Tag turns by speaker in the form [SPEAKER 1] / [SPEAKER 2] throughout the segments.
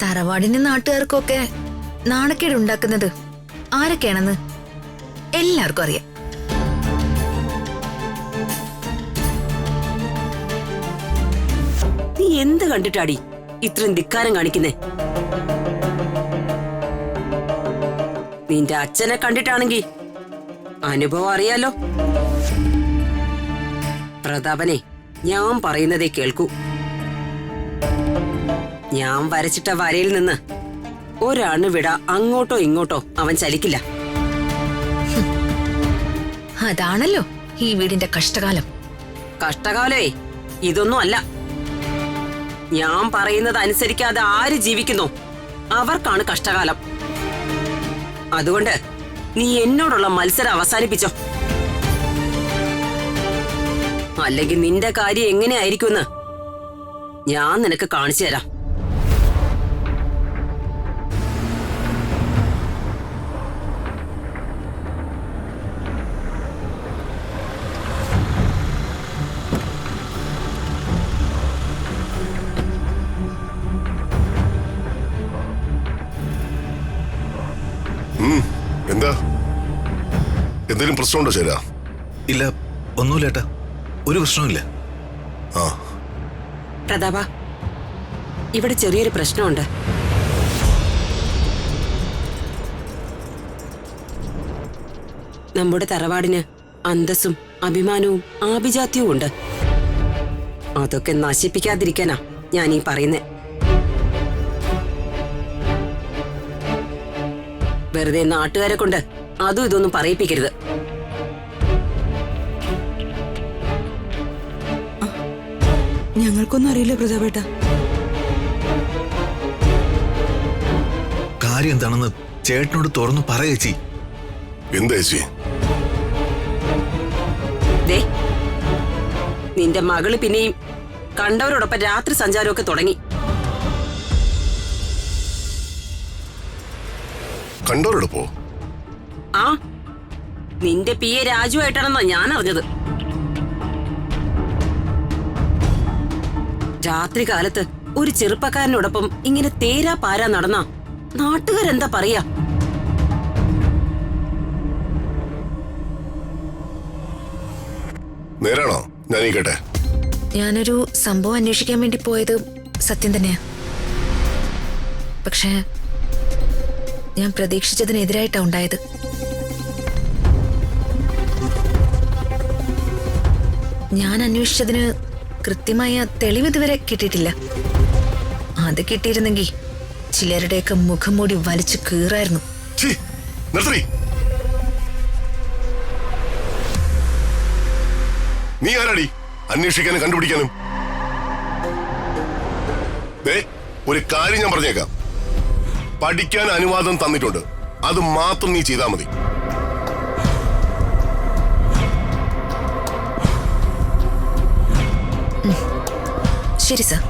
[SPEAKER 1] തറവാടിന് നാട്ടുകാർക്കൊക്കെ നാണക്കേട് ഉണ്ടാക്കുന്നത് ആരൊക്കെയാണെന്ന് എല്ലാവർക്കും അറിയാം.
[SPEAKER 2] നീ എന്ത് കണ്ടിട്ടാടി ഇത്രയും ധിക്കാരം കാണിക്കുന്നേ? നിന്റെ അച്ഛനെ കണ്ടിട്ടാണെങ്കി അനുഭവം അറിയാലോ. പ്രതാപനെ, ഞാൻ പറയുന്നതേ കേൾക്കൂ. ഞാൻ വരച്ചിട്ട വരയിൽ നിന്ന് ഒരണുവിട അങ്ങോട്ടോ ഇങ്ങോട്ടോ അവൻ ചലിക്കില്ല.
[SPEAKER 1] അതാണല്ലോ ഈ വീടിന്റെ കഷ്ടകാലം.
[SPEAKER 2] കഷ്ടകാലേ ഇതൊന്നും അല്ല. ഞാൻ പറയുന്നത് അനുസരിക്കാതെ ആര് ജീവിക്കുന്നോ അവർക്കാണ് കഷ്ടകാലം. അതുകൊണ്ട് നീ എന്നോടുള്ള മത്സരം അവസാനിപ്പിച്ചോ. അല്ലെങ്കിൽ നിന്റെ കാര്യം എങ്ങനെയായിരിക്കുമെന്ന് ഞാൻ നിനക്ക് കാണിച്ചു തരാം.
[SPEAKER 3] എന്താ, എന്തെങ്കിലും പ്രശ്നമുണ്ടോ ശരാ?
[SPEAKER 4] ഇല്ല, ഒന്നുമില്ല ഏട്ടാ, ഒരു പ്രശ്നവുമില്ല.
[SPEAKER 3] ആ
[SPEAKER 2] പ്രതാപ, ഇവിടെ ചെറിയൊരു പ്രശ്നമുണ്ട്. നമ്മുടെ തറവാടിന് അന്തസ്സും അഭിമാനവും ആഭിജാത്യവും ഉണ്ട്. അതൊക്കെ നശിപ്പിക്കാതിരിക്കാനാ ഞാൻ ഈ പറയുന്നേ. വെറുതെ നാട്ടുകാരെ കൊണ്ട് അതും ഇതൊന്നും പറയിപ്പിക്കരുത്.
[SPEAKER 5] ഞങ്ങൾക്കൊന്നും അറിയില്ല പ്രതാപേട്ട.
[SPEAKER 4] കാര്യം എന്താണെന്ന് ചേട്ടനോട് തുറന്നു പറയേച്ചി.
[SPEAKER 3] എന്താ ചേച്ചി?
[SPEAKER 2] ദേ, നിന്റെ മകള് പിന്നെയും കണ്ടവരോടൊപ്പം രാത്രി സഞ്ചാരമൊക്കെ തുടങ്ങി.
[SPEAKER 3] കണ്ടോരോടൊപ്പോ?
[SPEAKER 2] ആ, നിന്റെ പി എ രാജുവായിട്ടാണെന്നാ ഞാൻ അറിഞ്ഞത്. രാത്രി കാലത്ത് ഒരു ചെറുപ്പക്കാരനോടൊപ്പം ഇങ്ങനെ തേരാ പാരാ നടന്ന നാട്ടുകാരെന്താ പറയാ?
[SPEAKER 3] നേരാണോ? ഞാൻ ഈ കേട്ടെ.
[SPEAKER 1] ഞാനൊരു സംഭവം അന്വേഷിക്കാൻ വേണ്ടി പോയത് സത്യം തന്നെയാ. പക്ഷേ ഞാൻ പ്രതീക്ഷിച്ചതിനെതിരായിട്ടാ ഉണ്ടായത്. ഞാൻ അന്വേഷിച്ചതിന് കൃത്യമായ തെളിവ് ഇതുവരെ കിട്ടിയിട്ടില്ല. അത് കിട്ടിയിരുന്നെങ്കിൽ ചിലരുടെയൊക്കെ മുഖം മൂടി വലിച്ചു കീറായിരുന്നു.
[SPEAKER 3] നീ ആരാടി അന്വേഷിക്കാനും കണ്ടുപിടിക്കാനും? ഒരു കാര്യം ഞാൻ പറഞ്ഞേക്കാം, പഠിക്കാൻ അനുവാദം തന്നിട്ടുണ്ട്, അത് മാത്രം നീ ചെയ്താൽ മതി.
[SPEAKER 1] ശരി സർ.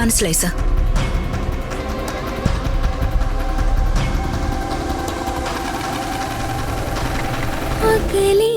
[SPEAKER 1] മനസ്സിലായി സർ. അകലെ